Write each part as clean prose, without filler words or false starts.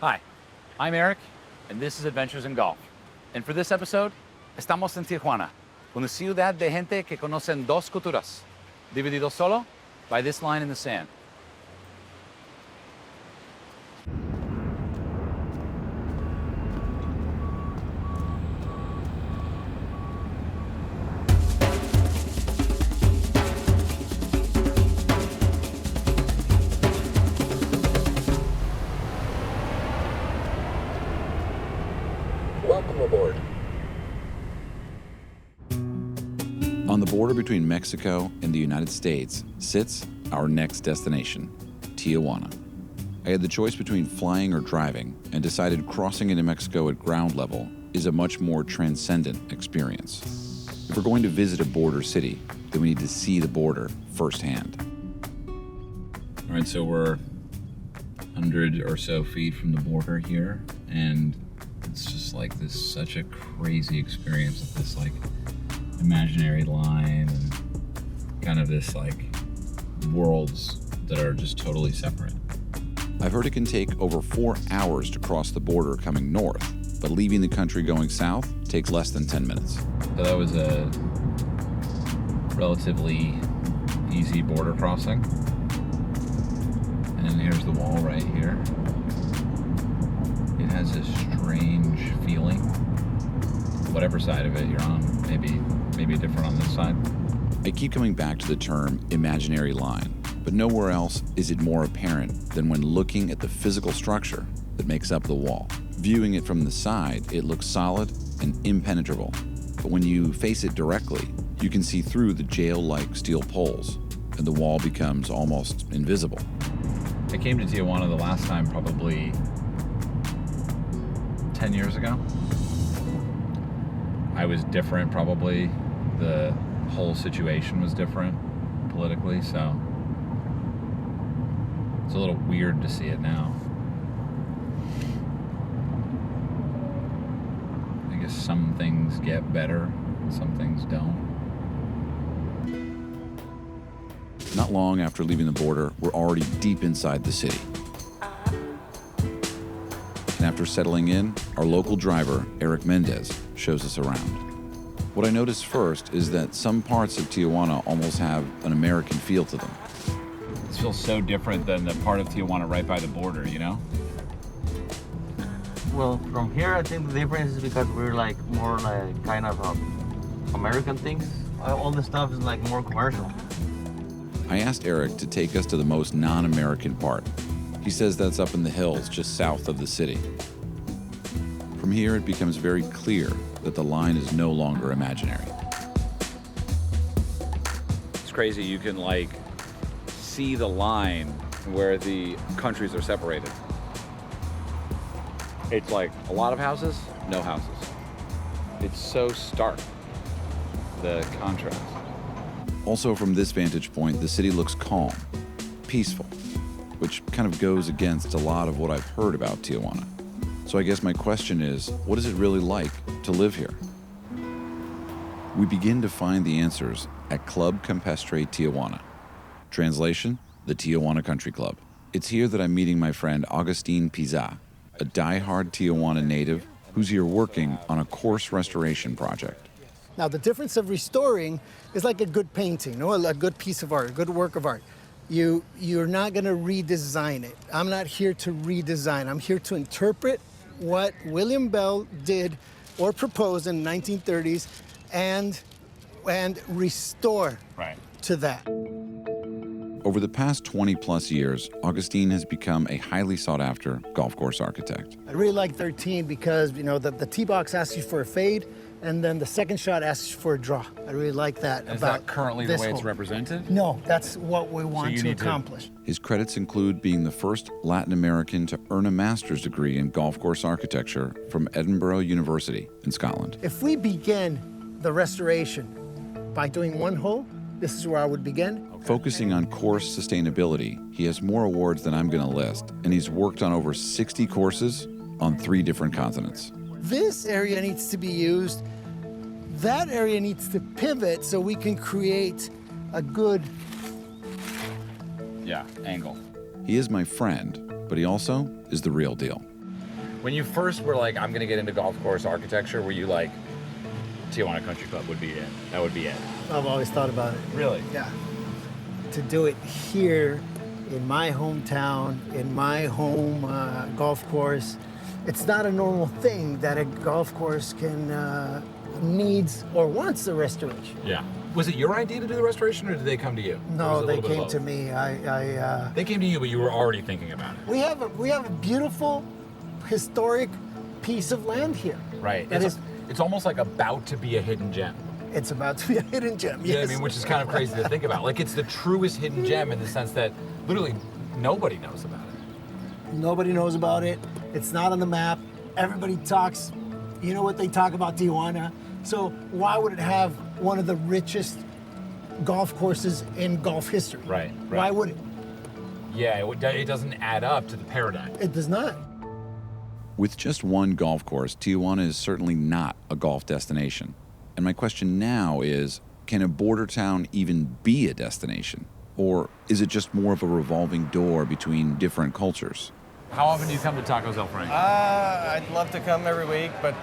Hi, I'm Erik, and this is Adventures in Golf. And for this episode, estamos en Tijuana, una ciudad de gente que conocen dos culturas, dividido solo by this line in the sand. Welcome aboard. On the border between Mexico and the United States sits our next destination, Tijuana. I had the choice between flying or driving and decided crossing into Mexico at ground level is a much more transcendent experience. If we're going to visit a border city, then we need to see the border firsthand. All right, so we're 100 or so feet from the border here, and it's just like this, such a crazy experience of this like imaginary line and kind of this like worlds that are just totally separate. I've heard it can take over 4 hours to cross the border coming north, but leaving the country going south takes less than 10 minutes. So that was a relatively easy border crossing. And here's the wall right here. It has this strange feeling. Whatever side of it you're on, maybe different on this side. I keep coming back to the term imaginary line, but nowhere else is it more apparent than when looking at the physical structure that makes up the wall. Viewing it from the side, it looks solid and impenetrable, but when you face it directly, you can see through the jail-like steel poles, and the wall becomes almost invisible. I came to Tijuana the last time probably 10 years ago. I was different probably. The whole situation was different politically, so it's a little weird to see it now. I guess some things get better, some things don't. Not long after leaving the border, we're already deep inside the city. And after settling in, our local driver, Erik Mendez, shows us around. What I noticed first is that some parts of Tijuana almost have an American feel to them. This feels so different than the part of Tijuana right by the border, you know? Well, from here, I think the difference is because we're like more like kind of American things. All the stuff is like more commercial. I asked Erik to take us to the most non-American part. He says that's up in the hills just south of the city. From here, it becomes very clear that the line is no longer imaginary. It's crazy, you can like see the line where the countries are separated. It's like a lot of houses, no houses. It's so stark, the contrast. Also from this vantage point, the city looks calm, peaceful, which kind of goes against a lot of what I've heard about Tijuana. So I guess my question is, what is it really like to live here? We begin to find the answers at Club Campestre Tijuana. Translation, the Tijuana Country Club. It's here that I'm meeting my friend Agustin Pizza, a die-hard Tijuana native who's here working on a course restoration project. Now, the difference of restoring is like a good painting, a good piece of art, a good work of art. You're not going to redesign it. I'm not here to redesign. I'm here to interpret what William Bell did or proposed in the 1930s and restore to that. Over the past 20 plus years, Agustin has become a highly sought after golf course architect. I really like 13 because, the tee box asks you for a fade, and then the second shot asks you for a draw. I really like that. Is that currently the way it's represented? No, that's what we want to accomplish. His credits include being the first Latin American to earn a master's degree in golf course architecture from Edinburgh University in Scotland. If we begin the restoration by doing one hole, this is where I would begin. Focusing on course sustainability, he has more awards than I'm going to list, and he's worked on over 60 courses on 3 different continents. This area needs to be used. That area needs to pivot so we can create a good angle. He is my friend, but he also is the real deal. When you first were like, I'm gonna get into golf course architecture, were you like, Tijuana Country Club would be it? That would be it. I've always thought about it. Really? Yeah. To do it here in my hometown, in my home golf course, it's not a normal thing that a golf course can needs or wants the restoration. Yeah. Was it your idea to do the restoration, or did they come to you? No, they came to me. They came to you, but you were already thinking about it. We have a beautiful, historic piece of land here. Right. That It's almost like about to be a hidden gem. It's about to be a hidden gem. Yeah, Yes. I mean, which is kind of crazy to think about. Like, it's the truest hidden gem in the sense that literally nobody knows about it. Nobody knows about it. It's not on the map. Everybody talks. You know what they talk about Tijuana. So why would it have one of the richest golf courses in golf history? Right. Why would it? Yeah, it doesn't add up to the paradigm. It does not. With just one golf course, Tijuana is certainly not a golf destination. And my question now is, can a border town even be a destination? Or is it just more of a revolving door between different cultures? How often do you come to Tacos El Frank? I'd love to come every week, but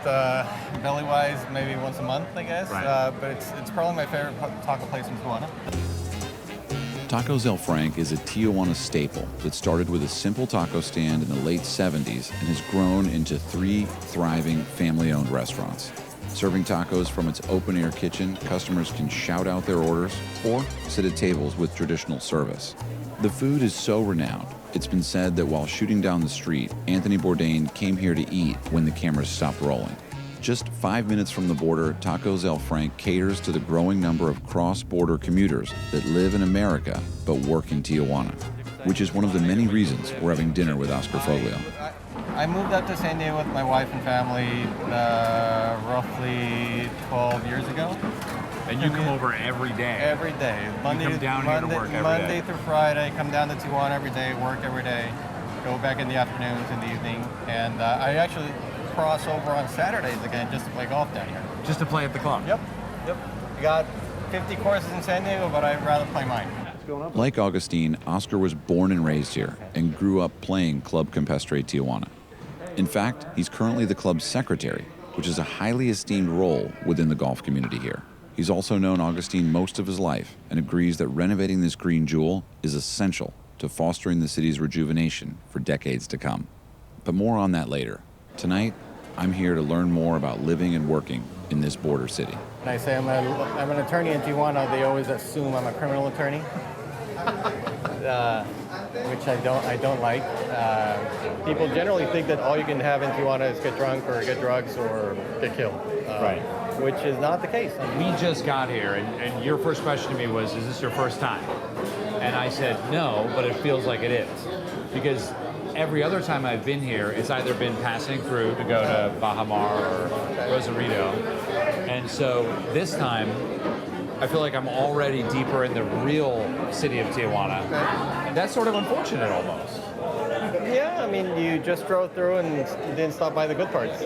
belly-wise, maybe once a month, I guess. Right. But it's probably my favorite taco place in Tijuana. Tacos El Frank is a Tijuana staple that started with a simple taco stand in the late 70s and has grown into 3 thriving family-owned restaurants. Serving tacos from its open-air kitchen, customers can shout out their orders or sit at tables with traditional service. The food is so renowned, it's been said that while shooting down the street, Anthony Bourdain came here to eat when the cameras stopped rolling. Just 5 minutes from the border, Tacos El Frank caters to the growing number of cross-border commuters that live in America but work in Tijuana, which is one of the many reasons we're having dinner with Oscar Foglio. I moved up to San Diego with my wife and family roughly 12 years ago. And you come over every day. Every day. Monday, come down here to work every Monday day. through Friday, come down to Tijuana every day, work every day, go back in the afternoons and the evening. And I actually cross over on Saturdays again just to play golf down here. Just to play at the club? Yep. We got 50 courses in San Diego, but I'd rather play mine. Like Augustine, Oscar was born and raised here and grew up playing Club Campestre Tijuana. In fact, he's currently the club's secretary, which is a highly esteemed role within the golf community here. He's also known Augustine most of his life and agrees that renovating this green jewel is essential to fostering the city's rejuvenation for decades to come. But more on that later. Tonight, I'm here to learn more about living and working in this border city. When I say I'm an attorney in Tijuana, they always assume I'm a criminal attorney, which I don't like. People generally think that all you can have in Tijuana is get drunk or get drugs or get killed. Right. Which is not the case. We just got here, and your first question to me was, is this your first time? And I said, no, but it feels like it is. Because every other time I've been here, it's either been passing through to go to Baja Mar or Rosarito. And so this time, I feel like I'm already deeper in the real city of Tijuana. That's sort of unfortunate almost. Yeah, I mean, you just drove through and didn't stop by the good parts.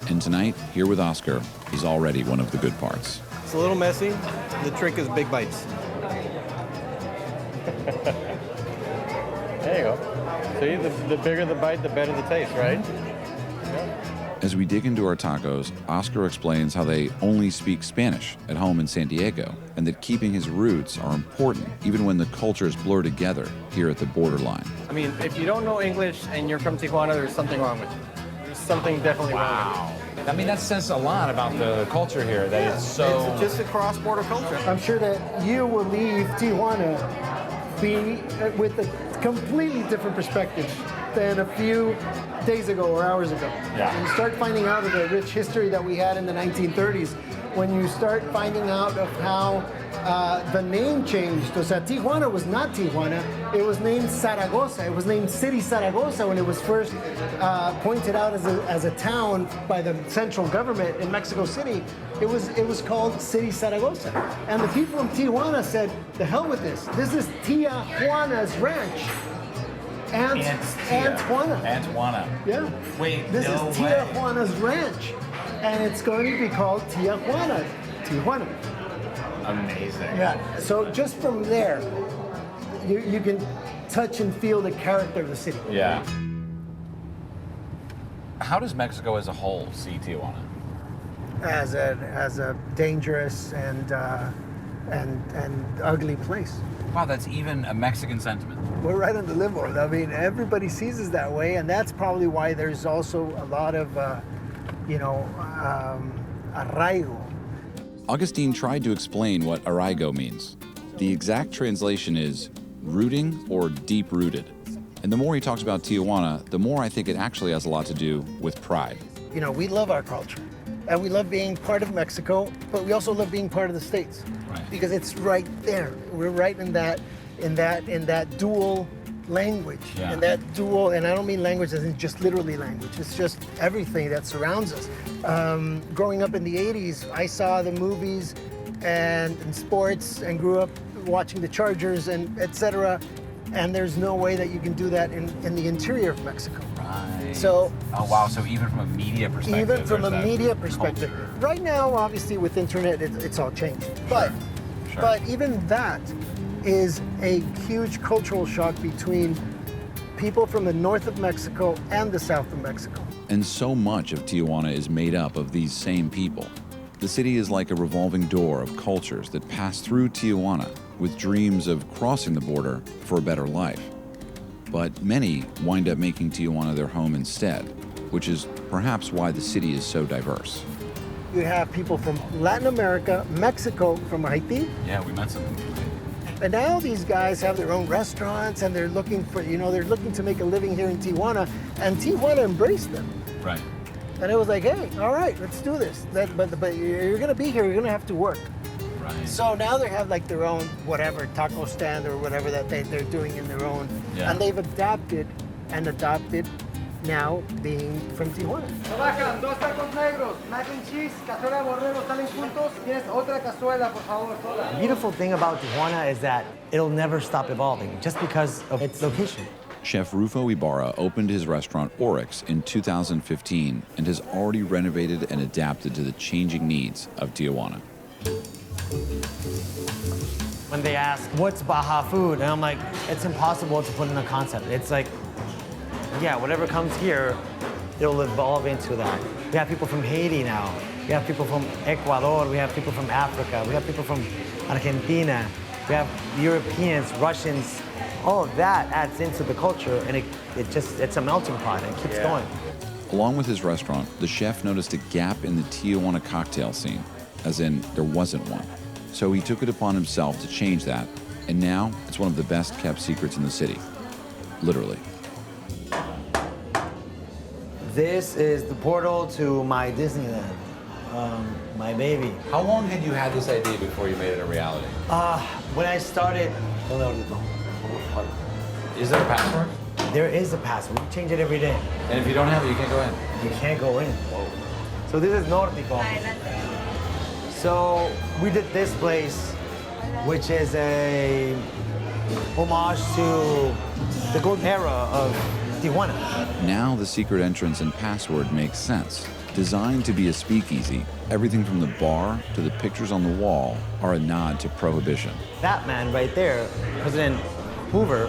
And tonight, here with Oscar, is already one of the good parts. It's a little messy. The trick is big bites. There you go. See, the bigger the bite, the better the taste, right? As we dig into our tacos, Oscar explains how they only speak Spanish at home in San Diego, and that keeping his roots are important even when the cultures blur together here at the borderline. I mean, if you don't know English and you're from Tijuana, there's something wrong with you. There's something definitely wrong with you. I mean, that says a lot about the culture here, that it's so... It's just a cross-border culture. I'm sure that you will leave Tijuana with a completely different perspective than a few days ago or hours ago. Yeah. When you start finding out of the rich history that we had in the 1930s, when you start finding out of how the name changed. O sea, Tijuana was not Tijuana. It was named Zaragoza. It was named City Zaragoza when it was first pointed out as a town by the central government in Mexico City. It was called City Zaragoza. And the people in Tijuana said, the hell with this. This is Tia Juana's ranch. Antoana. Yeah. Wait, This no is Tia way. Juana's ranch. And it's going to be called Tia Juana. Tijuana. Amazing. Yeah. So just from there, you can touch and feel the character of the city. Yeah. How does Mexico as a whole see Tijuana? As a dangerous and ugly place. Wow, that's even a Mexican sentiment. We're right on the limbo. I mean, everybody sees us that way, and that's probably why there's also a lot of, arraigo. Augustine tried to explain what arraigo means. The exact translation is rooting or deep-rooted. And the more he talks about Tijuana, the more I think it actually has a lot to do with pride. You know, we love our culture, and we love being part of Mexico, but we also love being part of the States. Right. Because it's right there. We're right in that dual language. Yeah. In that dual, and I don't mean language as in just literally language. It's just everything that surrounds us. Growing up in the 80s, I saw the movies and sports and grew up watching the Chargers and etc. And there's no way that you can do that in the interior of Mexico. Right. So, oh wow, so even from a media perspective. even from there's a that media perspective. culture. Right now, obviously with internet, it's all changed. But Sure. but even that is a huge cultural shock between people from the north of Mexico and the south of Mexico. And so much of Tijuana is made up of these same people. The city is like a revolving door of cultures that pass through Tijuana with dreams of crossing the border for a better life. But many wind up making Tijuana their home instead, which is perhaps why the city is so diverse. You have people from Latin America, Mexico, from Haiti, Yeah, we met some. and now these guys have their own restaurants and they're looking for, they're looking to make a living here in Tijuana, and Tijuana embraced them. Right. And it was like, hey, all right, let's do this. But you're gonna be here, you're gonna have to work. Right. So now they have like their own whatever taco stand or whatever that they're doing in their own, Yeah. and they've adapted now being from Tijuana. Bajan, 2 tacos negros, mac and cheese, cazuela de borrego, salen juntos. Tienes otra cazuela, por favor, sola. The beautiful thing about Tijuana is that it'll never stop evolving just because of its location. Chef Rufo Ibarra opened his restaurant Oryx in 2015 and has already renovated and adapted to the changing needs of Tijuana. When they ask, what's Baja food? And I'm like, it's impossible to put in a concept. It's like, yeah, whatever comes here, it'll evolve into that. We have people from Haiti now. We have people from Ecuador. We have people from Africa. We have people from Argentina. We have Europeans, Russians. All of that adds into the culture, and it's a melting pot, and it keeps going. Along with his restaurant, the chef noticed a gap in the Tijuana cocktail scene, as in there wasn't one. So he took it upon himself to change that, and now it's one of the best kept secrets in the city. Literally. This is the portal to my Disneyland, my baby. How long had you had this idea before you made it a reality? When I started, Is there a password? there is a password. We change it every day. And if you don't have it, you can't go in. You can't go in. So this is Nortico. So we did this place, which is a homage to the golden era of Tijuana. Now the secret entrance and password makes sense. Designed to be a speakeasy, everything from the bar to the pictures on the wall are a nod to prohibition. That man right there, President Hoover,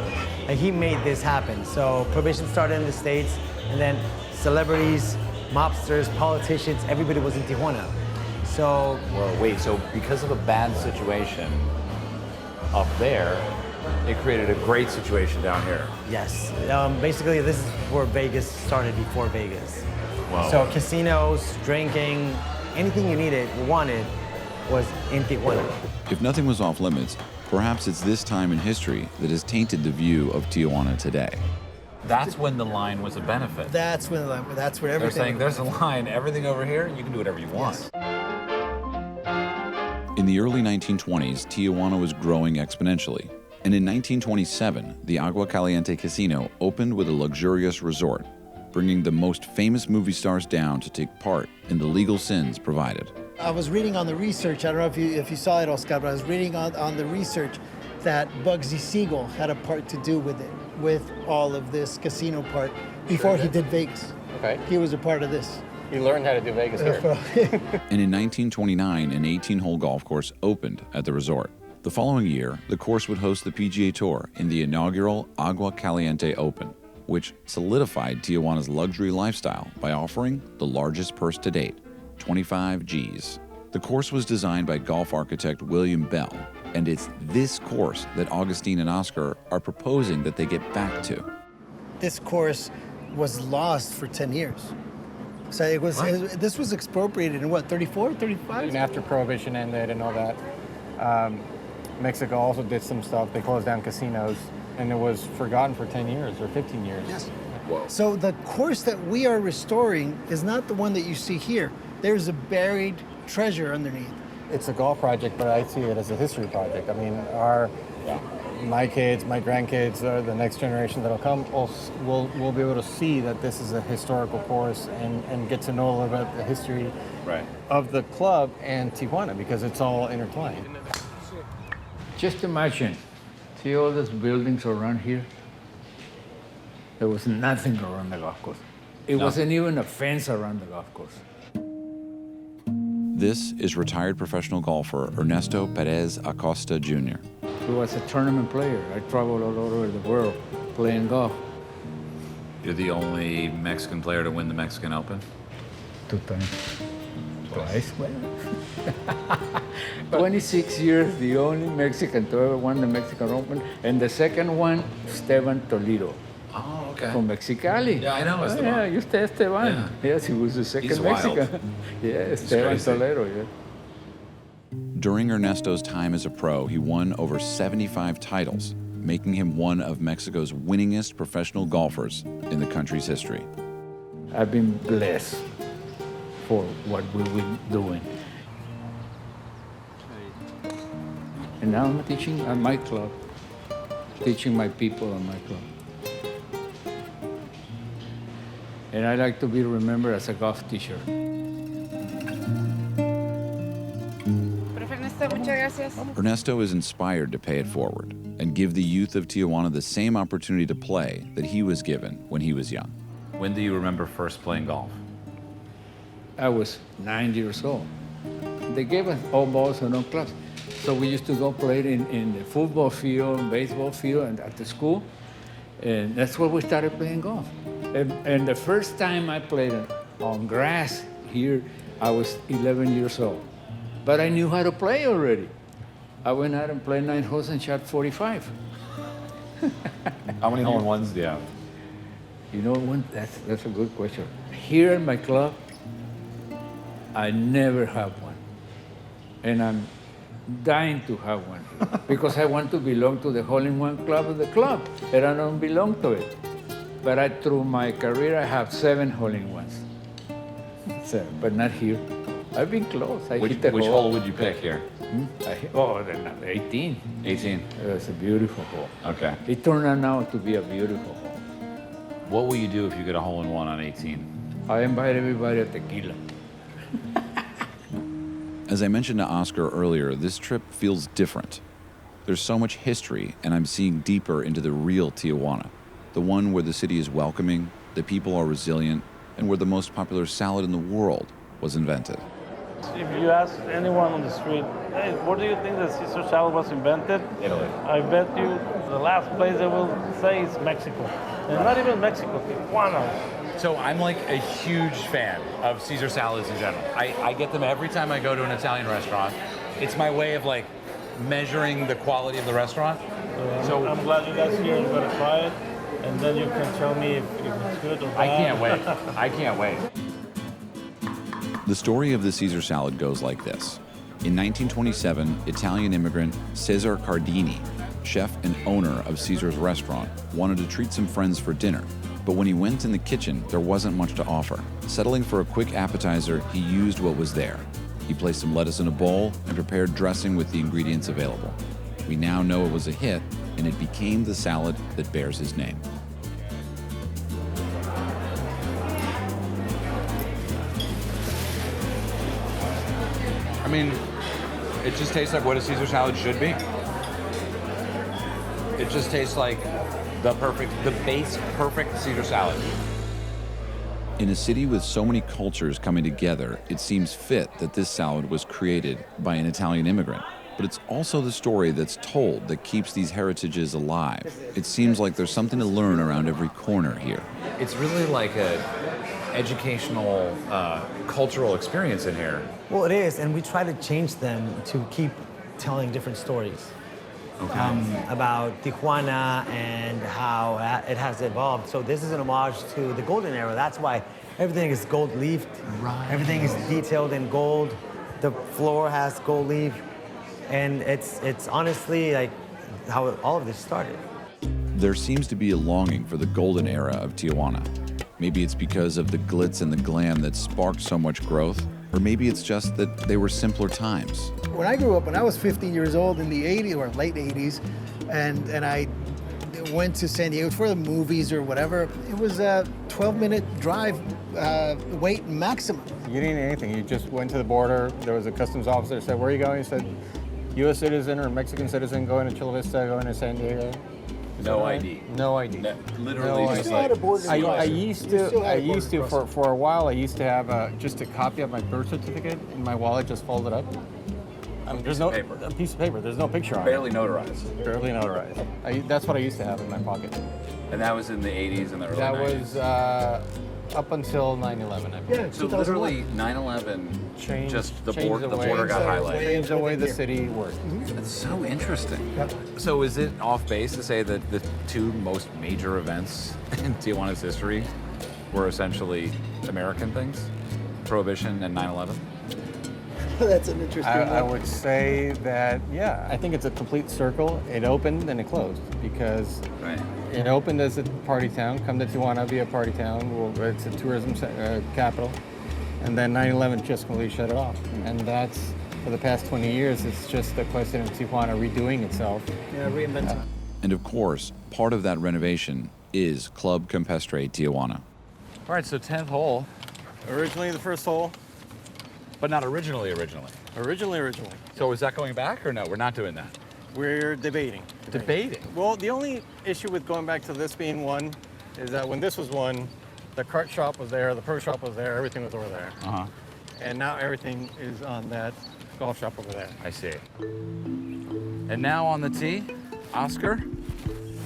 he made this happen. So prohibition started in the States, and then celebrities, mobsters, politicians, everybody was in Tijuana. So Well, wait, so because of a bad situation up there, it created a great situation down here. yes, basically this is where Vegas started before Vegas. Wow. So casinos, drinking, anything you wanted was in Tijuana. If nothing was off limits, perhaps it's this time in history that has tainted the view of Tijuana today. That's when the line was a benefit. That's where They're everything. saying there's a line, everything over here, you can do whatever you want. In the early 1920s, Tijuana was growing exponentially. And in 1927, the Agua Caliente Casino opened with a luxurious resort, bringing the most famous movie stars down to take part in the legal sins provided. I was reading on the research. I don't know if you saw it, Oscar, but I was reading on the research that Bugsy Siegel had a part to do with it, with all of this casino part before he did Vegas. Okay. He was a part of this. You learned how to do Vegas here. And in 1929, an 18-hole golf course opened at the resort. The following year, the course would host the PGA Tour in the inaugural Agua Caliente Open. which solidified Tijuana's luxury lifestyle by offering the largest purse to date, 25 Gs. The course was designed by golf architect William Bell, and it's this course that Augustine and Oscar are proposing that they get back to. This course was lost for 10 years. So this was expropriated in what, 34, 35? And after prohibition ended and all that, Mexico also did some stuff. They closed down casinos, and it was forgotten for 10 years or 15 years. Yes. So the course that we are restoring is not the one that you see here. There's a buried treasure underneath. It's a golf project, but I see it as a history project. I mean, my kids, my grandkids, or the next generation that'll come will be able to see that this is a historical course and get to know a little bit about the history of the club and Tijuana, because it's all intertwined. Just imagine, see all those buildings around here? There was nothing around the golf course. It wasn't even a fence around the golf course. This is retired professional golfer Erensto Perez Acosta Jr. He was a tournament player. I traveled all over the world playing golf. You're the only Mexican player to win the Mexican Open? 2 times. Twice, well. 26 years, the only Mexican to ever win the Mexican Open. And the second one, Esteban Toledo. Oh, okay. From Mexicali. Yeah, I know Esteban. Yeah, you stay Esteban. Yeah. Yes, he was the second He's Mexican. wild. Yeah, Esteban Toledo, yeah. During Ernesto's time as a pro, he won over 75 titles, making him one of Mexico's winningest professional golfers in the country's history. I've been blessed for what we've been doing. And now I'm teaching at my club, teaching my people at my club. And I like to be remembered as a golf teacher. Erensto is inspired to pay it forward and give the youth of Tijuana the same opportunity to play that he was given when he was young. When do you remember first playing golf? I was 9 years old. They gave us all balls and no clubs. So we used to go play in the football field, baseball field, and at the school. And that's where we started playing golf. And the first time I played on grass here, I was 11 years old. But I knew how to play already. I went out and played 9 holes and shot 45. How many hole-in-ones do you have? You know, that's a good question. Here at my club, I never have one. And I'm dying to have one because I want to belong to the hole-in-one club of the club, and I don't belong to it. But through my career, I have 7 hole-in-ones. But not here. I've been close. Which hole would you pick here? 18. 18. It's a beautiful hole. Okay. It turned out now to be a beautiful hole. What will you do if you get a hole-in-one on 18? I invite everybody at tequila. As I mentioned to Oscar earlier, this trip feels different. There's so much history, and I'm seeing deeper into the real Tijuana, the one where the city is welcoming, the people are resilient, and where the most popular salad in the world was invented. If you ask anyone on the street, hey, where do you think the Caesar salad was invented? Italy. I bet you the last place they will say is Mexico. And not even Mexico, Tijuana. So I'm like a huge fan of Caesar salads in general. I get them every time I go to an Italian restaurant. It's my way of like measuring the quality of the restaurant. So I'm glad you guys here. You're gonna try it, and then you can tell me if it's good or bad. I can't wait. I can't wait. The story of the Caesar salad goes like this. In 1927, Italian immigrant Cesare Cardini, chef and owner of Caesar's restaurant, wanted to treat some friends for dinner. But when he went in the kitchen, there wasn't much to offer. Settling for a quick appetizer, he used what was there. He placed some lettuce in a bowl and prepared dressing with the ingredients available. We now know it was a hit, and it became the salad that bears his name. I mean, it just tastes like what a Caesar salad should be. It just tastes like the base perfect Caesar salad. In a city with so many cultures coming together, it seems fit that this salad was created by an Italian immigrant. but it's also the story that's told that keeps these heritages alive. It seems like there's something to learn around every corner here. It's really like a educational, cultural experience in here. Well, it is, and we try to change them to keep telling different stories. About Tijuana and how it has evolved. So this is an homage to the golden era. That's why everything is gold leafed. Right. Everything is detailed in gold. The floor has gold leaf. And it's honestly like how all of this started. There seems to be a longing for the golden era of Tijuana. Maybe it's because of the glitz and the glam that sparked so much growth, or maybe it's just that they were simpler times. When I grew up, when I was 15 years old in the 80s or late 80s, and I went to San Diego for the movies or whatever, it was a 12-minute drive, wait maximum. You didn't need anything. You just went to the border. There was a customs officer said, "Where are you going?" He said, "U.S. citizen or Mexican citizen going to Chula Vista, going to San Diego." No ID. No ID. Literally, No just still had a border I crossing. used You still to, had a border crossing. for a while, I used to have just a copy of my birth certificate in my wallet, just folded up. There's no paper. a piece of paper. There's no picture on barely it. notarized. Barely notarized. That's what I used to have in my pocket. And that was in the 80s and the early That 90s. was up until 9/11, I believe. Yeah, So 2001. literally 9/11, Changed- just the changed border the way- got Changed the highlighted. way- Changed the way the city worked. That's so interesting. Yep. So is it off base to say that the two most major events in Tijuana's history were essentially American things? Prohibition and 9/11? That's an interesting I one. would say that, yeah, I think it's a complete circle. It opened and it closed because Right. it opened as a party town. Come to Tijuana, be a party town. Well, it's a tourism capital. And then 9/11 just completely shut it off. And that's, for the past 20 years, it's just a question of Tijuana redoing itself. Yeah, reinventing. And of course, part of that renovation is Club Campestre Tijuana. All right, so 10th hole, Originally the first hole. but not originally. Originally. So is that going back or no? We're not doing that. We're debating. Debating? Well, the only issue with going back to this being one is that when this was one, the cart shop was there, the pro shop was there, everything was over there. Uh-huh. And now everything is on that golf shop over there. I see. And now on the tee, Oscar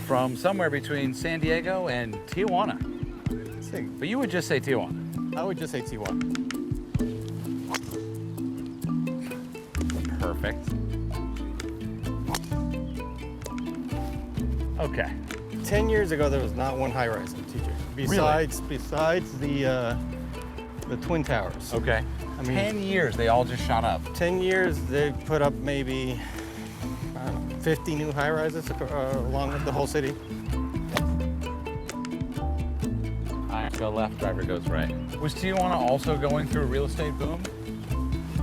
from somewhere between San Diego and Tijuana. But you would just say Tijuana. I would just say Tijuana. Perfect. Okay. 10 years ago, there was not one high-rise in TJ. Besides the Twin Towers. Okay. I mean, 10 years, they all just shot up. 10 years, they put up maybe, I don't know, 50 new high-rises along the whole city. I go left, driver goes right. Was Tijuana also going through a real estate boom?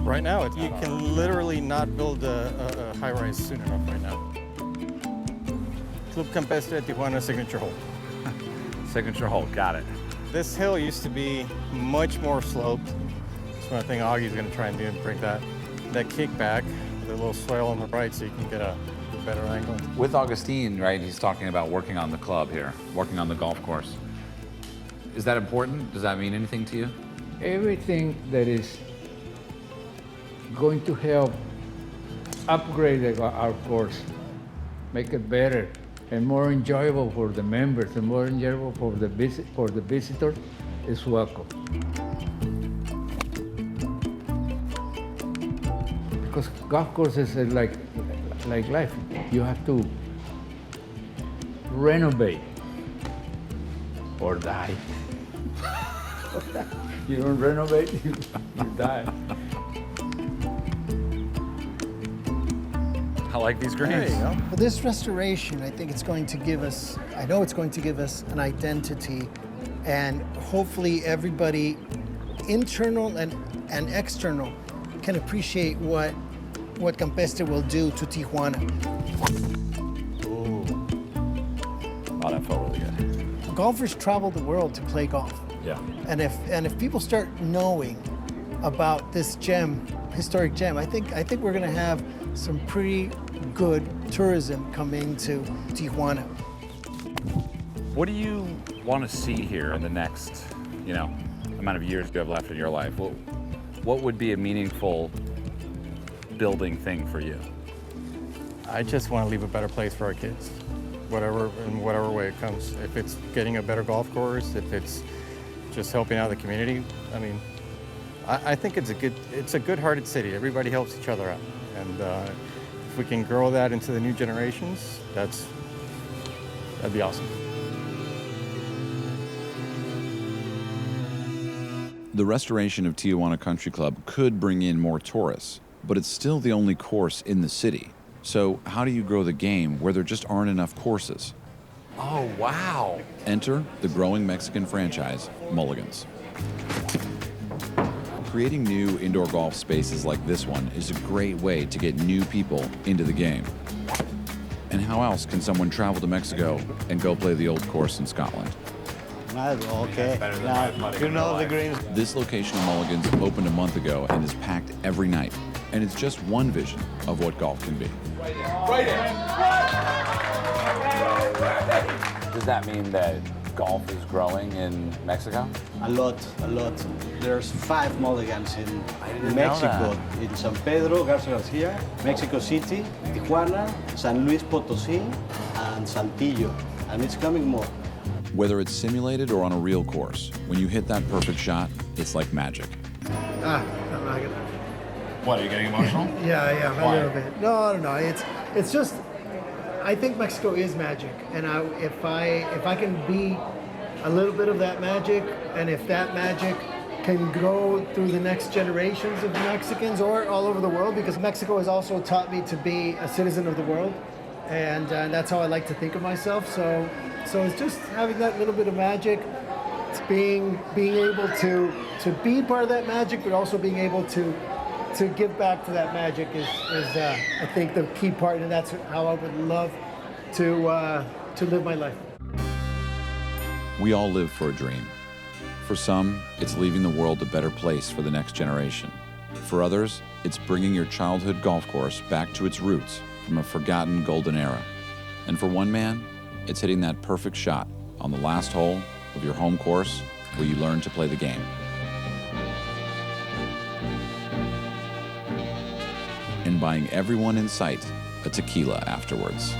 Right now, you can literally not build a high-rise soon enough right now. Club Campestre Tijuana signature hole. Signature hole, got it. This hill used to be much more sloped. So I think Augie's gonna try and do and break that kickback with a little swale on the right so you can get a better angle. With Augustine, right, he's talking about working on the club here, working on the golf course. Is that important? Does that mean anything to you? Everything that is going to help upgrade our course, make it better and more enjoyable for the members and more enjoyable for the visitor is welcome. Because golf courses are like life. You have to renovate or die. You don't renovate, you die. I like these greens. There you go. For this restoration, I think it's going to give us, I know it's going to give us an identity, and hopefully everybody, internal and external, can appreciate what Campestre will do to Tijuana. Ooh. Oh, that felt really good. Golfers travel the world to play golf. Yeah. And if people start knowing about this gem, historic gem, I think we're going to have some pretty good tourism coming to Tijuana. What do you want to see here in the next, amount of years you have left in your life? What would be a meaningful building thing for you? I just want to leave a better place for our kids, in whatever way it comes. If it's getting a better golf course, if it's just helping out the community. I mean, I think it's a good-hearted city. Everybody helps each other out, and if we can grow that into the new generations, that'd be awesome. The restoration of Tijuana Country Club could bring in more tourists, but it's still the only course in the city. So how do you grow the game where there just aren't enough courses? Oh, wow. Enter the growing Mexican franchise, Mulligans. Creating new indoor golf spaces like this one is a great way to get new people into the game. And how else can someone travel to Mexico and go play the old course in Scotland? Okay. Now, you know the greens. This location of Mulligans opened a month ago and is packed every night. And it's just one vision of what golf can be. Does that mean that golf is growing in Mexico? A lot. There's 5 Mulligans in Mexico. In San Pedro, Garza Garcia, Mexico City, Tijuana, San Luis Potosí, and Saltillo. And it's coming more. Whether it's simulated or on a real course, when you hit that perfect shot, it's like magic. I'm not gonna. What, are you getting emotional? Yeah, a little bit. No. It's just, I think Mexico is magic, and if I can be a little bit of that magic, and if that magic can go through the next generations of Mexicans or all over the world, because Mexico has also taught me to be a citizen of the world, and that's how I like to think of myself. So it's just having that little bit of magic. It's being able to be part of that magic, but also being able to give back to that magic is I think the key part, and that's how I would love to live my life. We all live for a dream. For some, it's leaving the world a better place for the next generation. For others, it's bringing your childhood golf course back to its roots from a forgotten golden era. And for one man, it's hitting that perfect shot on the last hole of your home course where you learn to play the game. And buying everyone in sight a tequila afterwards.